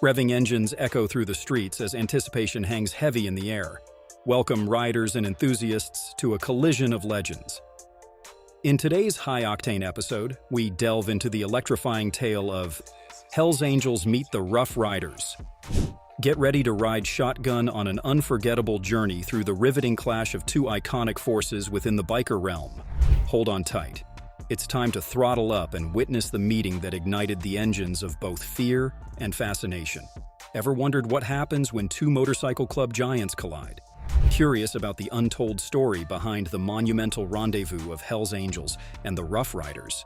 Revving engines echo through the streets as anticipation hangs heavy in the air. Welcome riders and enthusiasts to a collision of legends. In today's high-octane episode, we delve into the electrifying tale of Hell's Angels meet the Rough Riders. Get ready to ride shotgun on an unforgettable journey through the riveting clash of two iconic forces within the biker realm. Hold on tight. It's time to throttle up and witness the meeting that ignited the engines of both fear and fascination. Ever wondered what happens when two motorcycle club giants collide? Curious about the untold story behind the monumental rendezvous of Hell's Angels and the Rough Riders?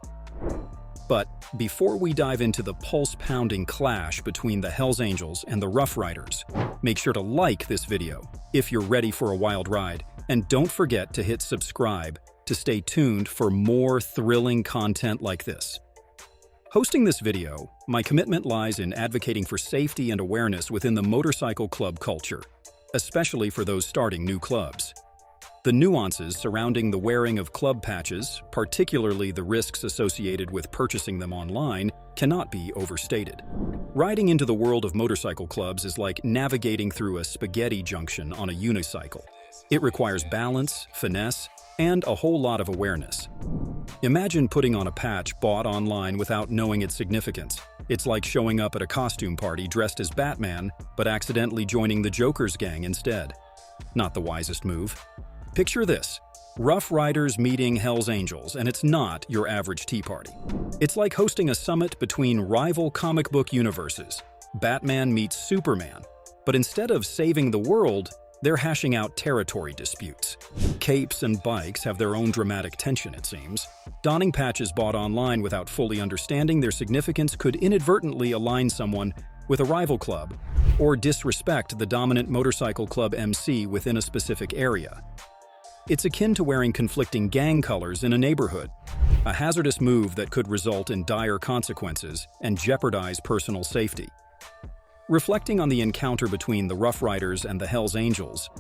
But before we dive into the pulse-pounding clash between the Hell's Angels and the Rough Riders, make sure to like this video if you're ready for a wild ride, and don't forget to hit subscribe to stay tuned for more thrilling content like this. Hosting this video, my commitment lies in advocating for safety and awareness within the motorcycle club culture, especially for those starting new clubs. The nuances surrounding the wearing of club patches, particularly the risks associated with purchasing them online, cannot be overstated. Riding into the world of motorcycle clubs is like navigating through a spaghetti junction on a unicycle. It requires balance, finesse, and a whole lot of awareness. Imagine putting on a patch bought online without knowing its significance. It's like showing up at a costume party dressed as Batman, but accidentally joining the Joker's gang instead. Not the wisest move. Picture this: Rough Riders meeting Hell's Angels, and it's not your average tea party. It's like hosting a summit between rival comic book universes. Batman meets Superman, but instead of saving the world, they're hashing out territory disputes. Capes and bikes have their own dramatic tension, it seems. Donning patches bought online without fully understanding their significance could inadvertently align someone with a rival club, or disrespect the dominant motorcycle club MC within a specific area. It's akin to wearing conflicting gang colors in a neighborhood, a hazardous move that could result in dire consequences and jeopardize personal safety. Reflecting on the encounter between the Rough Riders and the Hell's Angels,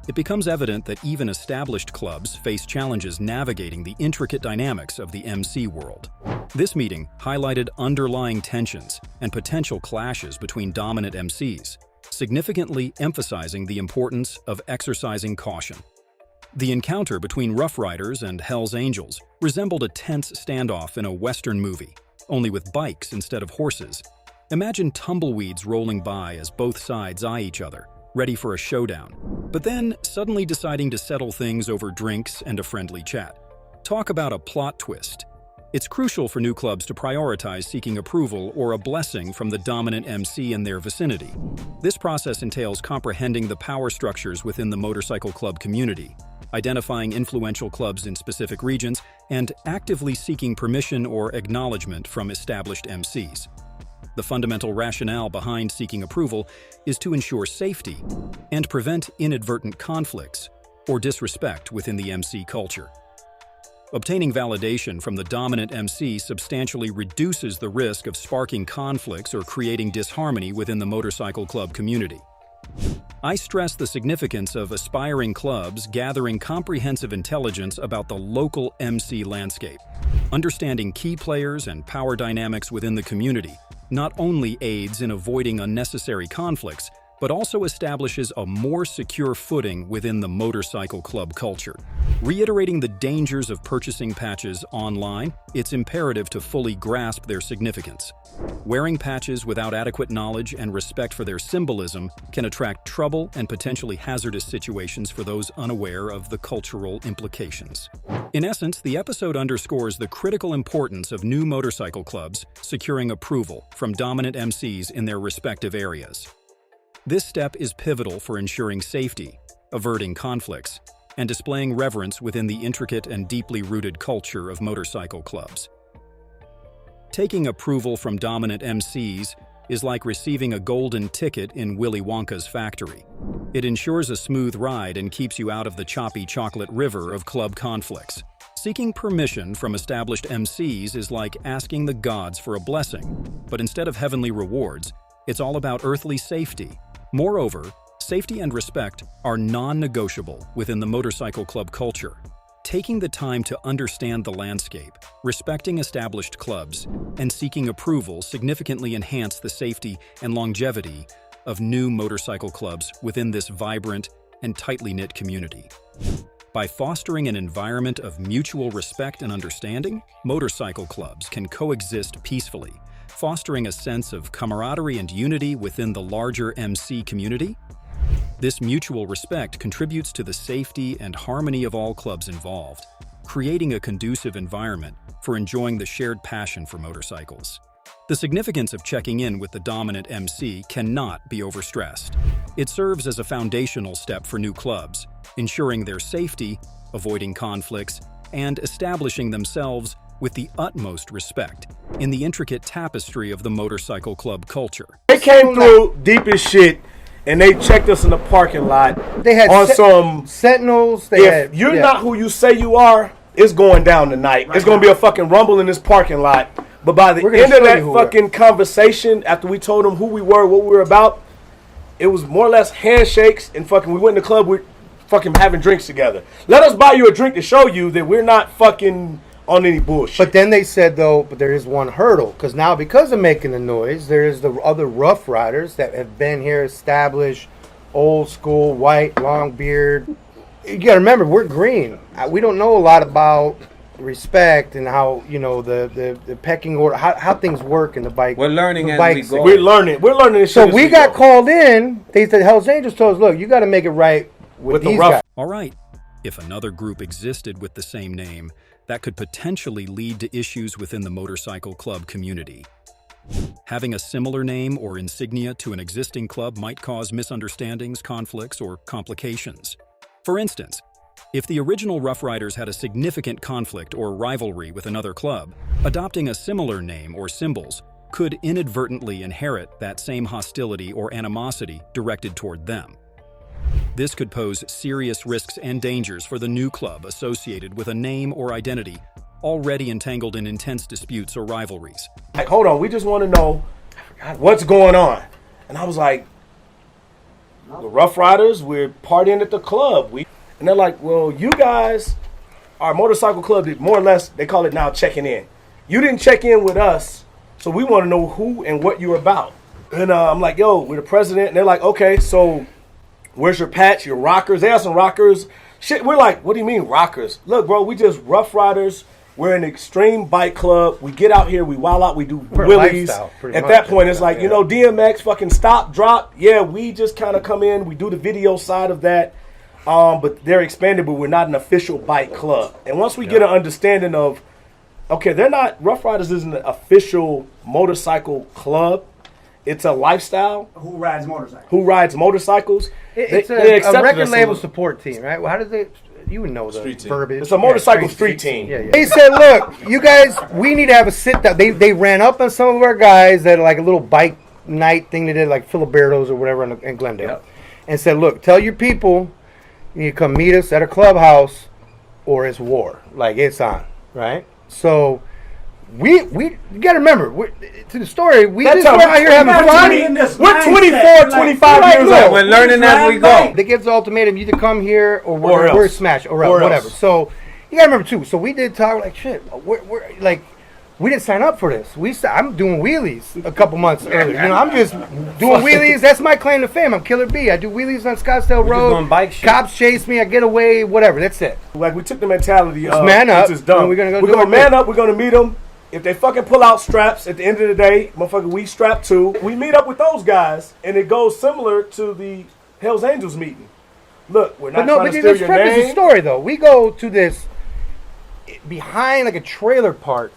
it becomes evident that even established clubs face challenges navigating the intricate dynamics of the MC world. This meeting highlighted underlying tensions and potential clashes between dominant MCs, significantly emphasizing the importance of exercising caution. The encounter between Rough Riders and Hell's Angels resembled a tense standoff in a Western movie, only with bikes instead of horses. Imagine tumbleweeds rolling by as both sides eye each other, ready for a showdown, but then suddenly deciding to settle things over drinks and a friendly chat. Talk about a plot twist. It's crucial for new clubs to prioritize seeking approval or a blessing from the dominant MC in their vicinity. This process entails comprehending the power structures within the motorcycle club community, identifying influential clubs in specific regions, and actively seeking permission or acknowledgement from established MCs. The fundamental rationale behind seeking approval is to ensure safety and prevent inadvertent conflicts or disrespect within the MC culture. Obtaining validation from the dominant MC substantially reduces the risk of sparking conflicts or creating disharmony within the motorcycle club community. I stress the significance of aspiring clubs gathering comprehensive intelligence about the local MC landscape. Understanding key players and power dynamics within the community not only aids in avoiding unnecessary conflicts, but also establishes a more secure footing within the motorcycle club culture. Reiterating the dangers of purchasing patches online, it's imperative to fully grasp their significance. Wearing patches without adequate knowledge and respect for their symbolism can attract trouble and potentially hazardous situations for those unaware of the cultural implications. In essence, the episode underscores the critical importance of new motorcycle clubs securing approval from dominant MCs in their respective areas. This step is pivotal for ensuring safety, averting conflicts, and displaying reverence within the intricate and deeply rooted culture of motorcycle clubs. Taking approval from dominant MCs is like receiving a golden ticket in Willy Wonka's factory. It ensures a smooth ride and keeps you out of the choppy chocolate river of club conflicts. Seeking permission from established MCs is like asking the gods for a blessing, but instead of heavenly rewards, it's all about earthly safety. Moreover, safety and respect are non-negotiable within the motorcycle club culture. Taking the time to understand the landscape, respecting established clubs, and seeking approval significantly enhance the safety and longevity of new motorcycle clubs within this vibrant and tightly knit community. By fostering an environment of mutual respect and understanding, motorcycle clubs can coexist peacefully, fostering a sense of camaraderie and unity within the larger MC community. This mutual respect contributes to the safety and harmony of all clubs involved, creating a conducive environment for enjoying the shared passion for motorcycles. The significance of checking in with the dominant MC cannot be overstressed. It serves as a foundational step for new clubs, ensuring their safety, avoiding conflicts, and establishing themselves with the utmost respect in the intricate tapestry of the motorcycle club culture. They came through deep as shit, and they checked us in the parking lot. They had on some sentinels. If you're not who you say you are, it's going down tonight. It's going to be a fucking rumble in this parking lot. But by the end of that fucking conversation, after we told them who we were, what we were about, it was more or less handshakes, and fucking we went in the club, we're fucking having drinks together. Let us buy you a drink to show you that we're not fucking on any bullshit. But then they said, though, but there is one hurdle. Because now, because of making the noise, there is the other Rough Riders that have been here, established, old school, white, long beard. You got to remember, we're green. We don't know a lot about respect and how, you know, the pecking order, how things work in the bike. We're learning as we go. We're learning this so shit. We got called in. They said, Hell's Angels told us, look, you got to make it right with these guys. All right. If another group existed with the same name, that could potentially lead to issues within the motorcycle club community. Having a similar name or insignia to an existing club might cause misunderstandings, conflicts, or complications. For instance, if the original Rough Riders had a significant conflict or rivalry with another club, adopting a similar name or symbols could inadvertently inherit that same hostility or animosity directed toward them. This could pose serious risks and dangers for the new club associated with a name or identity already entangled in intense disputes or rivalries. Like, hold on, we just want to know what's going on. And I was like, the Rough Riders, we're partying at the club. And they're like, well, you guys, our motorcycle club, more or less, they call it now checking in. You didn't check in with us, so we want to know who and what you're about. And I'm like, yo, we're the president. And they're like, okay, so where's your patch, your rockers? They have some rockers. Shit, we're like, what do you mean rockers? Look, bro, we just Rough Riders. We're an extreme bike club. We get out here, we wild out, we do wheelies. At that point, it's like, you know, DMX, fucking stop, drop. Yeah, we just kind of come in. We do the video side of that. But they're expanded, but we're not an official bike club. And once we get an understanding of, okay, they're not, Rough Riders isn't an official motorcycle club. It's a lifestyle. Who rides motorcycles? Who rides motorcycles. It's a record label support team, right? Well, how does it, you would know the verbiage. It's a motorcycle street team. Yeah. They said, look, you guys, we need to have a sit down. They ran up on some of our guys that like a little bike night thing they did, like Filiberto's or whatever in Glendale. And said, look, tell your people, you need to come meet us at a clubhouse or it's war. Like, it's on, right? So, you got to remember, to the story, we just were out here having fun. We're 24, 25 years old. We're learning as we go. They give the ultimatum, you either come here or we're smashed or whatever. So, you got to remember, too, so we did talk like, shit, we're like, we didn't sign up for this. I'm doing wheelies a couple months earlier. You know, I'm just doing wheelies. That's my claim to fame. I'm Killer B. I do wheelies on Scottsdale Road. Doing bike shit. Cops chase me. I get away. Whatever. That's it. Like, we took the mentality of man up. This is dumb. We're gonna man up. We're gonna meet them. If they fucking pull out straps at the end of the day, motherfucker, we strap too. We meet up with those guys, and it goes similar to the Hell's Angels meeting. Look, we're not trying to steal your name. The story though. We go to this behind like a trailer park.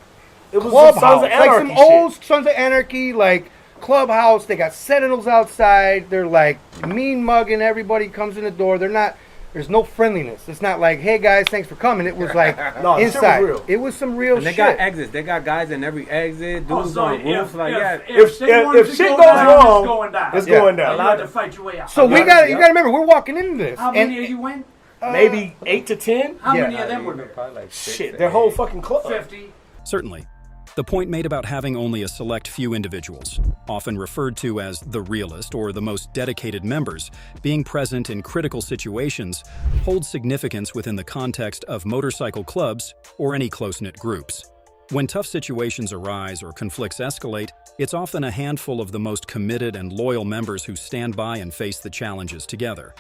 It was clubhouse, Sons of Anarchy, like some old Sons of Anarchy, like clubhouse. They got sentinels outside. They're like mean mugging. Everybody comes in the door. They're not. There's no friendliness. It's not like, hey guys, thanks for coming. It was like no, inside. Was real. It was some real and they shit. Got exits. They got guys in every exit. Dudes on roofs. If shit goes wrong, it's going down. Allowed to fight your way out. So you got to remember, we're walking into this. How many of you went? Maybe 8 to 10. How many of them were there? Shit, their whole fucking club. 50. Certainly. The point made about having only a select few individuals, often referred to as the realest or the most dedicated members, being present in critical situations holds significance within the context of motorcycle clubs or any close-knit groups. When tough situations arise or conflicts escalate, it's often a handful of the most committed and loyal members who stand by and face the challenges together.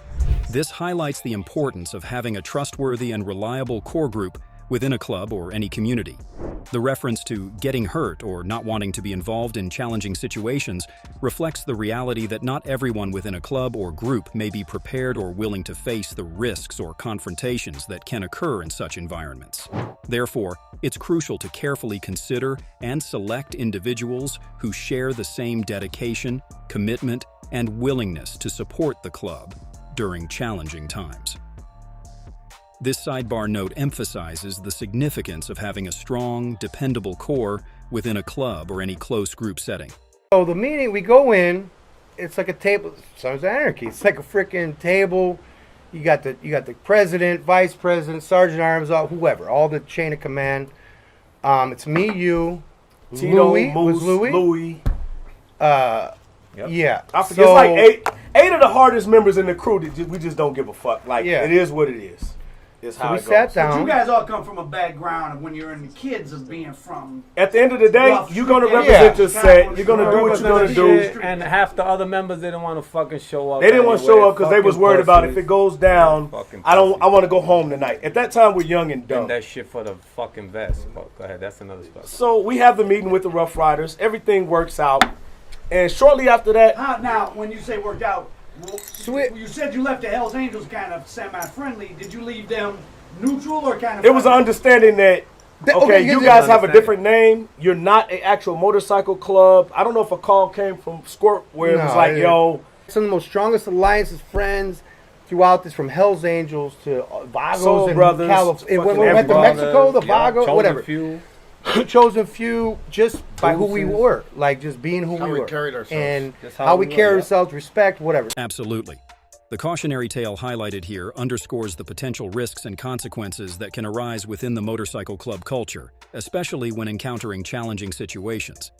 This highlights the importance of having a trustworthy and reliable core group within a club or any community. The reference to getting hurt or not wanting to be involved in challenging situations reflects the reality that not everyone within a club or group may be prepared or willing to face the risks or confrontations that can occur in such environments. Therefore, it's crucial to carefully consider and select individuals who share the same dedication, commitment, and willingness to support the club during challenging times. This sidebar note emphasizes the significance of having a strong, dependable core within a club or any close group setting. So the meeting, we go in, it's like a table, Sons of Anarchy. It's like a freaking table. You got the president, vice president, sergeant arms, whoever, all the chain of command. It's me, you, Tito, Louis. Moose, Was Louis? Louis. Yeah. I forget. It's like eight of the hardest members in the crew. That we just don't give a fuck. Like, it is what it is. It's how we it goes. sat down. But you guys all come from a background of when you're in the kids of being from. At the end of the day, Rough you're going to Street. represent Yeah. your set. You're going to do what you're going to do. And half the other members didn't want to fucking show up. They didn't want to show up because they was worried about if it goes down, Fucking I pussies. want to go home tonight. At that time, we're young and dumb. And that shit for the fucking vest. But go ahead, that's another stuff. So we have the meeting with the Rough Riders. Everything works out. And shortly after that, Now, when you say worked out, Sweet. you said you left the Hells Angels kind of semi-friendly. Did you leave them neutral or kind of? it was an understanding that, okay, you guys have a understanding. different name. You're not an actual motorcycle club. I don't know if a call came from Squirt where it was like, yo. Some of the most strongest alliances, friends throughout this, from Hells Angels to Vagos Soul and Brothers, California. When we fucking went to everybody. Mexico, the Vagos, Chosen whatever. Few. Chosen few just by who we were, like just being who we were. carried ourselves. And Just how we were, carry yeah. ourselves, respect, whatever. Absolutely. The cautionary tale highlighted here underscores the potential risks and consequences that can arise within the motorcycle club culture, especially when encountering challenging situations.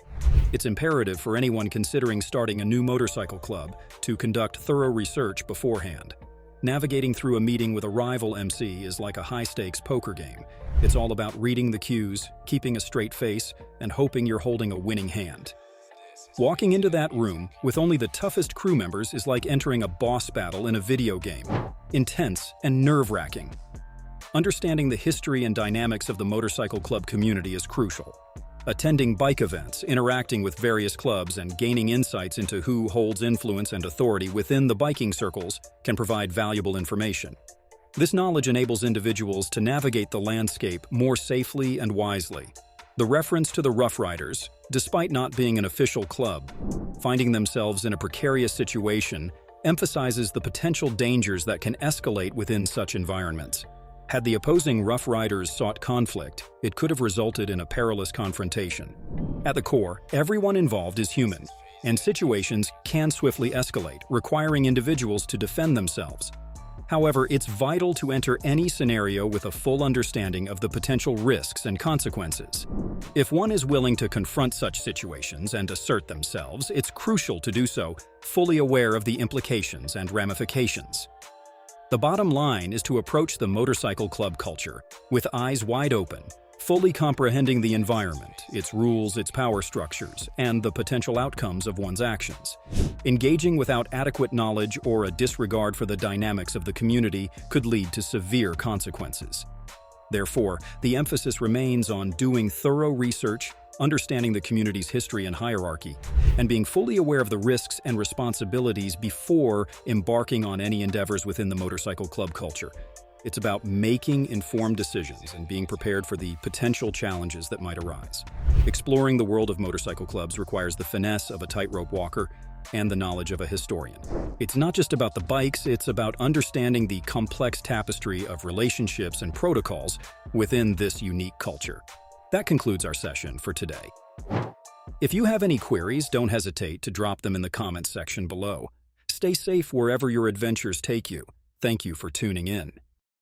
It's imperative for anyone considering starting a new motorcycle club to conduct thorough research beforehand. Navigating through a meeting with a rival MC is like a high-stakes poker game. It's all about reading the cues, keeping a straight face, and hoping you're holding a winning hand. Walking into that room with only the toughest crew members is like entering a boss battle in a video game. Intense and nerve-wracking. Understanding the history and dynamics of the motorcycle club community is crucial. Attending bike events, interacting with various clubs, and gaining insights into who holds influence and authority within the biking circles can provide valuable information. This knowledge enables individuals to navigate the landscape more safely and wisely. The reference to the Rough Riders, despite not being an official club, finding themselves in a precarious situation, emphasizes the potential dangers that can escalate within such environments. Had the opposing Rough Riders sought conflict, it could have resulted in a perilous confrontation. At the core, everyone involved is human, and situations can swiftly escalate, requiring individuals to defend themselves. However, it's vital to enter any scenario with a full understanding of the potential risks and consequences. If one is willing to confront such situations and assert themselves, it's crucial to do so, fully aware of the implications and ramifications. The bottom line is to approach the motorcycle club culture with eyes wide open, fully comprehending the environment, its rules, its power structures, and the potential outcomes of one's actions. Engaging without adequate knowledge or a disregard for the dynamics of the community could lead to severe consequences. Therefore, the emphasis remains on doing thorough research, understanding the community's history and hierarchy, and being fully aware of the risks and responsibilities before embarking on any endeavors within the motorcycle club culture. It's about making informed decisions and being prepared for the potential challenges that might arise. Exploring the world of motorcycle clubs requires the finesse of a tightrope walker and the knowledge of a historian. It's not just about the bikes, it's about understanding the complex tapestry of relationships and protocols within this unique culture. That concludes our session for today. If you have any queries, don't hesitate to drop them in the comments section below. Stay safe wherever your adventures take you. Thank you for tuning in.